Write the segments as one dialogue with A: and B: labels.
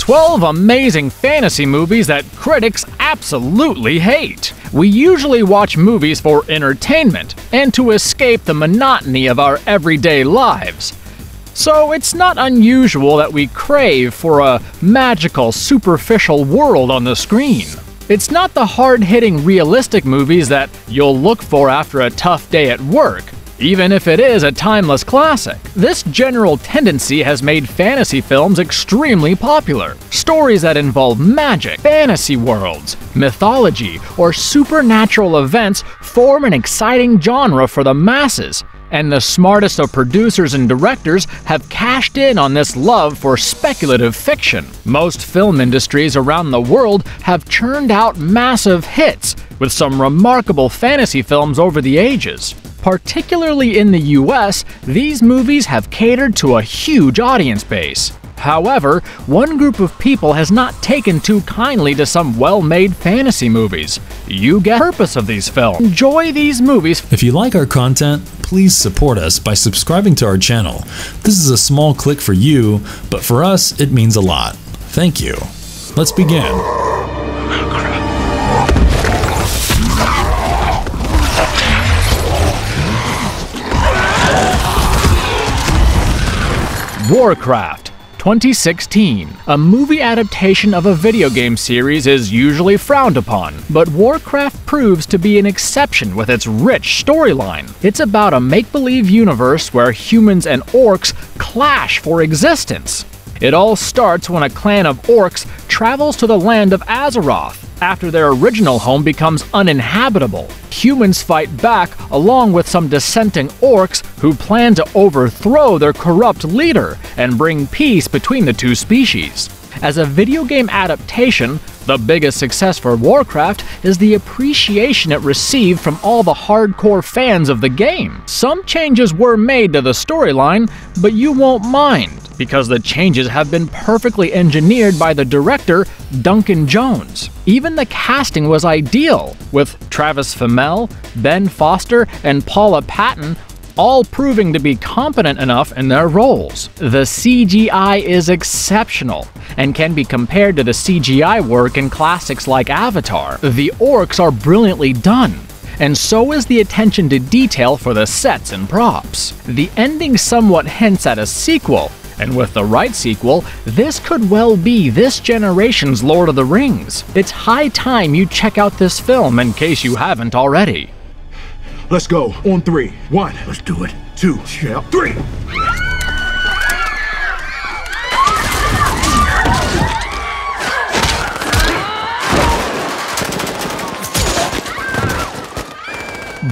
A: 12 amazing fantasy movies that critics absolutely hate. We usually watch movies for entertainment and to escape the monotony of our everyday lives. So it's not unusual that we crave for a magical, superficial world on the screen. It's not the hard-hitting, realistic movies that you'll look for after a tough day at work, even if it is a timeless classic. This general tendency has made fantasy films extremely popular. Stories that involve magic, fantasy worlds, mythology, or supernatural events form an exciting genre for the masses, and the smartest of producers and directors have cashed in on this love for speculative fiction. Most film industries around the world have churned out massive hits, with some remarkable fantasy films over the ages. Particularly in the US, these movies have catered to a huge audience base. However, one group of people has not taken too kindly to some well-made fantasy movies. You get the purpose of these films. Enjoy these movies.
B: If you like our content, please support us by subscribing to our channel. This is a small click for you, but for us, it means a lot. Thank you. Let's begin.
A: Warcraft 2016. A movie adaptation of a video game series is usually frowned upon, but Warcraft proves to be an exception with its rich storyline. It's about a make-believe universe where humans and orcs clash for existence. It all starts when a clan of orcs travels to the land of Azeroth after their original home becomes uninhabitable. Humans fight back along with some dissenting orcs who plan to overthrow their corrupt leader and bring peace between the two species. As a video game adaptation, the biggest success for Warcraft is the appreciation it received from all the hardcore fans of the game. Some changes were made to the storyline, but you won't mind, because the changes have been perfectly engineered by the director, Duncan Jones. Even the casting was ideal, with Travis Fimmel, Ben Foster, and Paula Patton all proving to be competent enough in their roles. The CGI is exceptional, and can be compared to the CGI work in classics like Avatar. The orcs are brilliantly done, and so is the attention to detail for the sets and props. The ending somewhat hints at a sequel, and with the right sequel, this could well be this generation's Lord of the Rings. It's high time you check out this film in case you haven't already.
C: Let's go. On 3. 1. Let's do it. 2. Yeah. 3.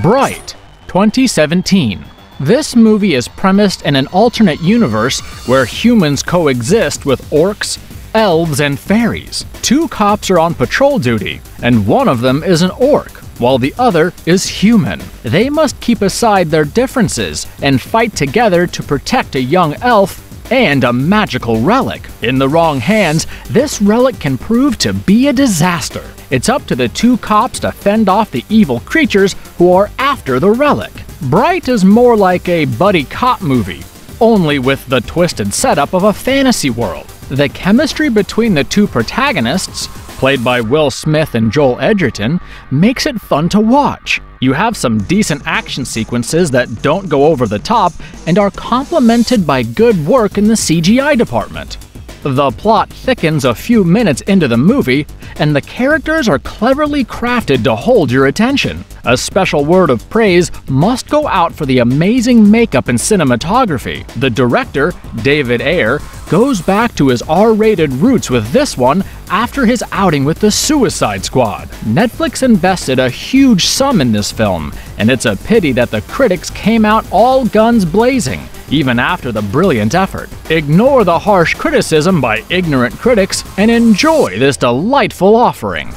A: Bright 2017. This movie is premised in an alternate universe where humans coexist with orcs, elves, and fairies. 2 cops are on patrol duty, and one of them is an orc, while the other is human. They must keep aside their differences and fight together to protect a young elf and a magical relic. In the wrong hands, this relic can prove to be a disaster. It's up to the 2 cops to fend off the evil creatures who are after the relic. Bright is more like a buddy cop movie, only with the twisted setup of a fantasy world. The chemistry between the 2 protagonists, played by Will Smith and Joel Edgerton, makes it fun to watch. You have some decent action sequences that don't go over the top and are complemented by good work in the CGI department. The plot thickens a few minutes into the movie, and the characters are cleverly crafted to hold your attention. A special word of praise must go out for the amazing makeup and cinematography. The director, David Ayer, goes back to his R-rated roots with this one after his outing with the Suicide Squad. Netflix invested a huge sum in this film, and it's a pity that the critics came out all guns blazing, even after the brilliant effort. Ignore the harsh criticism by ignorant critics and enjoy this delightful offering.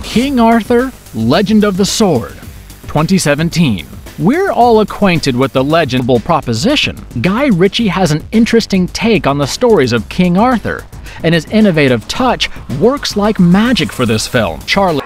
A: King Arthur, Legend of the Sword, 2017. We're all acquainted with the legendable proposition. Guy Ritchie has an interesting take on the stories of King Arthur, and his innovative touch works like magic for this film. Charlie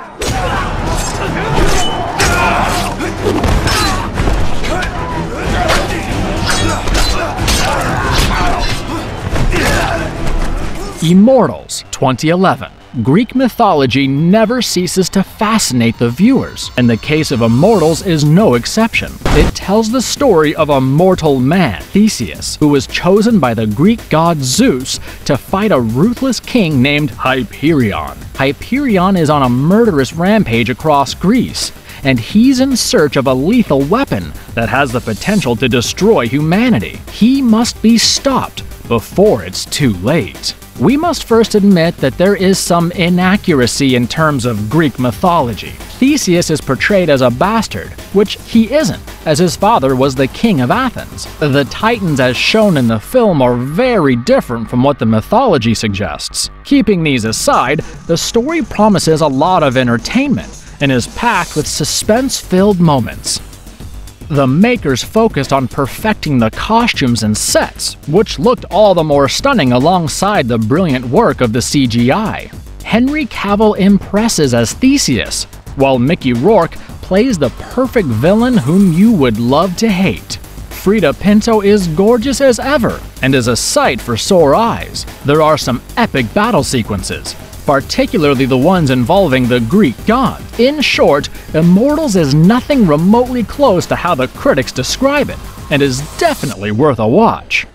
A: Immortals, 2011. Greek mythology never ceases to fascinate the viewers, and the case of Immortals is no exception. It tells the story of a mortal man, Theseus, who was chosen by the Greek god Zeus to fight a ruthless king named Hyperion. Hyperion is on a murderous rampage across Greece, and he's in search of a lethal weapon that has the potential to destroy humanity. He must be stopped before it's too late. We must first admit that there is some inaccuracy in terms of Greek mythology. Theseus is portrayed as a bastard, which he isn't, as his father was the king of Athens. The Titans as shown in the film are very different from what the mythology suggests. Keeping these aside, the story promises a lot of entertainment and is packed with suspense-filled moments. The makers focused on perfecting the costumes and sets, which looked all the more stunning alongside the brilliant work of the CGI. Henry Cavill impresses as Theseus, while Mickey Rourke plays the perfect villain whom you would love to hate. Frida Pinto is gorgeous as ever and is a sight for sore eyes. There are some epic battle sequences, particularly the ones involving the Greek gods. In short, Immortals is nothing remotely close to how the critics describe it, and is definitely worth a watch.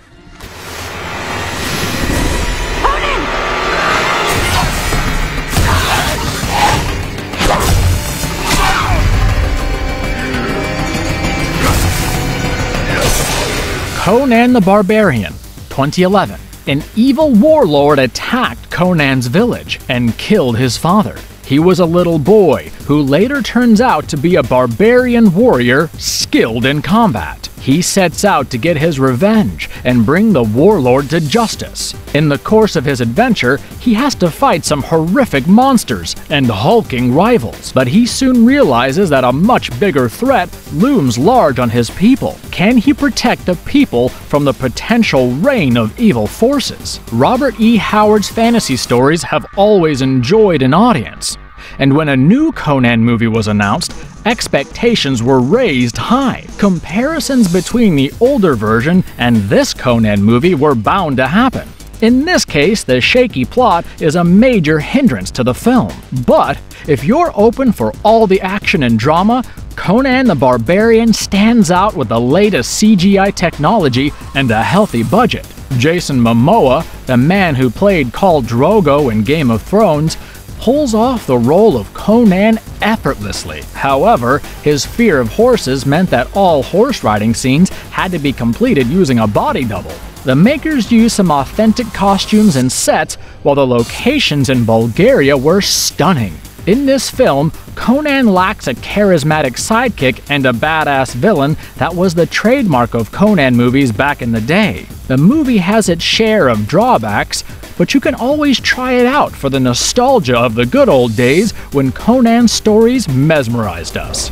A: Conan the Barbarian, 2011. An evil warlord attacked Conan's village and killed his father. He was a little boy who later turns out to be a barbarian warrior skilled in combat. He sets out to get his revenge and bring the warlord to justice. In the course of his adventure, he has to fight some horrific monsters and hulking rivals, but he soon realizes that a much bigger threat looms large on his people. Can he protect the people from the potential reign of evil forces? Robert E. Howard's fantasy stories have always enjoyed an audience, and when a new Conan movie was announced, expectations were raised high. Comparisons between the older version and this Conan movie were bound to happen. In this case, the shaky plot is a major hindrance to the film. But if you're open for all the action and drama, Conan the Barbarian stands out with the latest CGI technology and a healthy budget. Jason Momoa, the man who played Khal Drogo in Game of Thrones, pulls off the role of Conan effortlessly. However, his fear of horses meant that all horse riding scenes had to be completed using a body double. The makers used some authentic costumes and sets, while the locations in Bulgaria were stunning. In this film, Conan lacks a charismatic sidekick and a badass villain that was the trademark of Conan movies back in the day. The movie has its share of drawbacks, but you can always try it out for the nostalgia of the good old days when Conan's stories mesmerized us.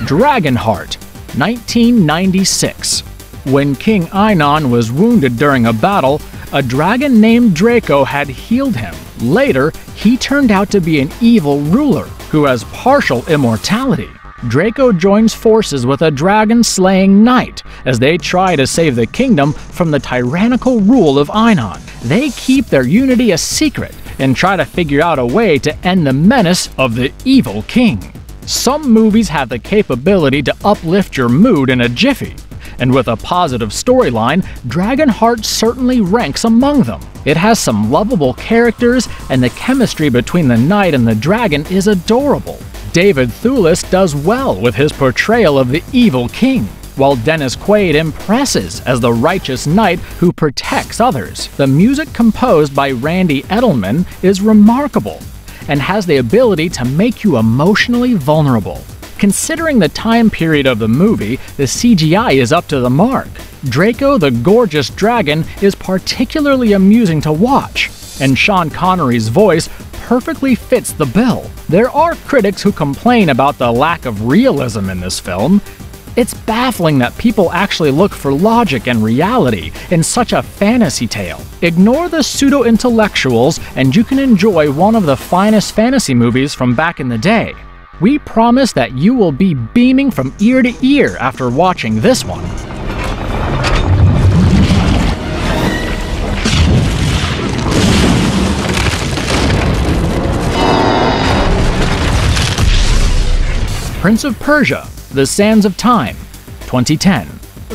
A: Dragonheart, 1996. When King Einon was wounded during a battle, a dragon named Draco had healed him. Later, he turned out to be an evil ruler who has partial immortality. Draco joins forces with a dragon-slaying knight as they try to save the kingdom from the tyrannical rule of Einon. They keep their unity a secret and try to figure out a way to end the menace of the evil king. Some movies have the capability to uplift your mood in a jiffy, and with a positive storyline, Dragonheart certainly ranks among them. It has some lovable characters, and the chemistry between the knight and the dragon is adorable. David Thewlis does well with his portrayal of the evil king, while Dennis Quaid impresses as the righteous knight who protects others. The music composed by Randy Edelman is remarkable and has the ability to make you emotionally vulnerable. Considering the time period of the movie, the CGI is up to the mark. Draco the gorgeous dragon is particularly amusing to watch, and Sean Connery's voice perfectly fits the bill. There are critics who complain about the lack of realism in this film. It's baffling that people actually look for logic and reality in such a fantasy tale. Ignore the pseudo-intellectuals and you can enjoy one of the finest fantasy movies from back in the day. We promise that you will be beaming from ear to ear after watching this one. Prince of Persia: The Sands of Time, 2010.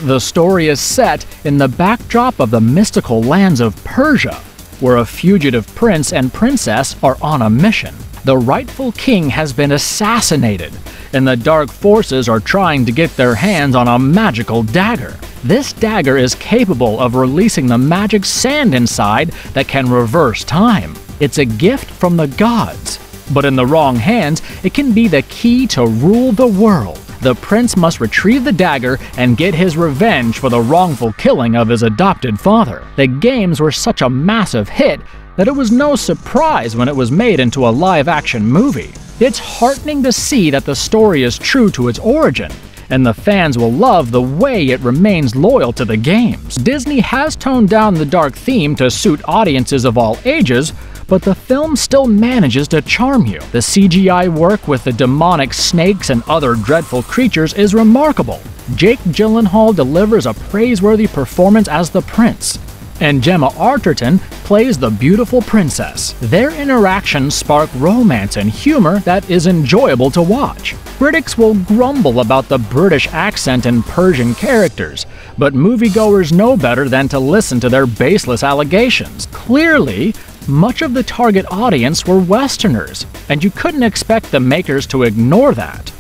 A: The story is set in the backdrop of the mystical lands of Persia, where a fugitive prince and princess are on a mission. The rightful king has been assassinated, and the dark forces are trying to get their hands on a magical dagger. This dagger is capable of releasing the magic sand inside that can reverse time. It's a gift from the gods. But in the wrong hands, it can be the key to rule the world. The prince must retrieve the dagger and get his revenge for the wrongful killing of his adopted father. The games were such a massive hit that it was no surprise when it was made into a live-action movie. It's heartening to see that the story is true to its origin, and the fans will love the way it remains loyal to the games. Disney has toned down the dark theme to suit audiences of all ages, but the film still manages to charm you. The CGI work with the demonic snakes and other dreadful creatures is remarkable. Jake Gyllenhaal delivers a praiseworthy performance as the prince, and Gemma Arterton plays the beautiful princess. Their interactions spark romance and humor that is enjoyable to watch. Critics will grumble about the British accent and Persian characters, but moviegoers know better than to listen to their baseless allegations. Clearly, much of the target audience were Westerners, and you couldn't expect the makers to ignore that.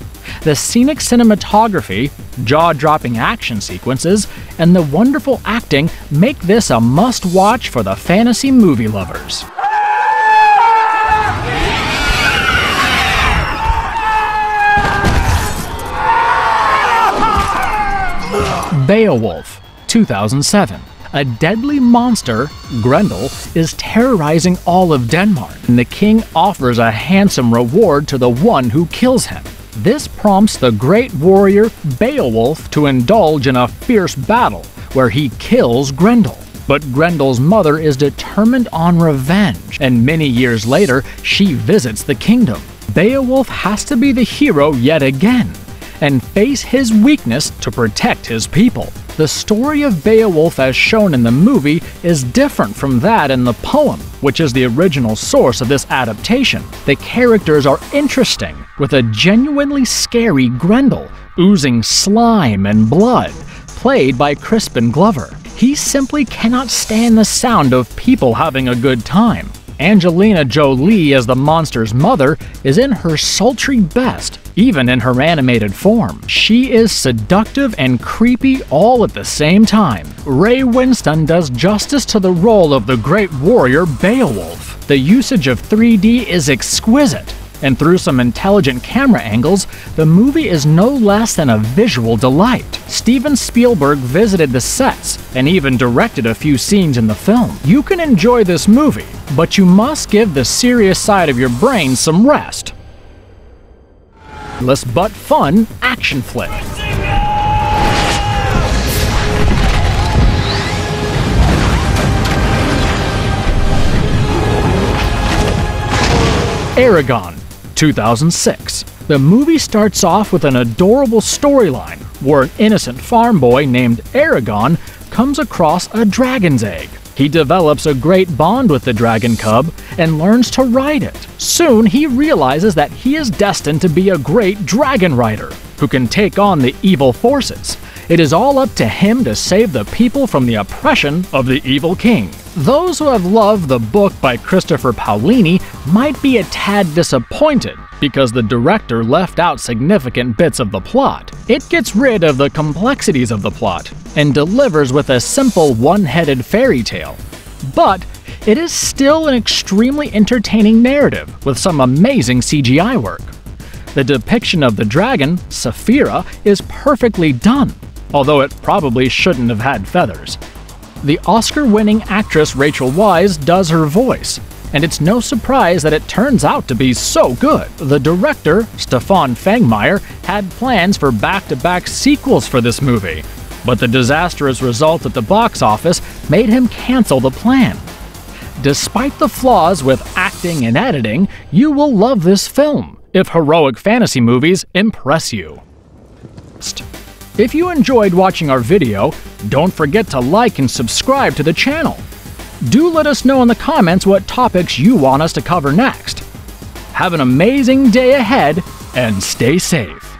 A: The scenic cinematography, jaw-dropping action sequences, and the wonderful acting make this a must-watch for the fantasy movie lovers. Beowulf, 2007. A deadly monster, Grendel, is terrorizing all of Denmark, and the king offers a handsome reward to the one who kills him. This prompts the great warrior Beowulf to indulge in a fierce battle, where he kills Grendel. But Grendel's mother is determined on revenge, and many years later, she visits the kingdom. Beowulf has to be the hero yet again, and face his weakness to protect his people. The story of Beowulf as shown in the movie is different from that in the poem, which is the original source of this adaptation. The characters are interesting, with a genuinely scary Grendel, oozing slime and blood, played by Crispin Glover. He simply cannot stand the sound of people having a good time. Angelina Jolie as the monster's mother is in her sultry best, even in her animated form. She is seductive and creepy all at the same time. Ray Winstone does justice to the role of the great warrior Beowulf. The usage of 3D is exquisite, and through some intelligent camera angles, the movie is no less than a visual delight. Steven Spielberg visited the sets and even directed a few scenes in the film. You can enjoy this movie, but you must give the serious side of your brain some rest. Less but fun action flick. Aragon, 2006. The movie starts off with an adorable storyline where an innocent farm boy named Aragon comes across a dragon's egg. He develops a great bond with the dragon cub and learns to ride it. Soon he realizes that he is destined to be a great dragon rider who can take on the evil forces. It is all up to him to save the people from the oppression of the evil king. Those who have loved the book by Christopher Paolini might be a tad disappointed because the director left out significant bits of the plot. It gets rid of the complexities of the plot and delivers with a simple one-headed fairy tale. But it is still an extremely entertaining narrative with some amazing CGI work. The depiction of the dragon, Saphira, is perfectly done, although it probably shouldn't have had feathers. The Oscar-winning actress Rachel Weisz does her voice, and it's no surprise that it turns out to be so good. The director, Stefan Fangmeyer, had plans for back-to-back sequels for this movie, but the disastrous result at the box office made him cancel the plan. Despite the flaws with acting and editing, you will love this film. if heroic fantasy movies impress you. If you enjoyed watching our video, don't forget to like and subscribe to the channel. Do let us know in the comments what topics you want us to cover next. Have an amazing day ahead, and stay safe.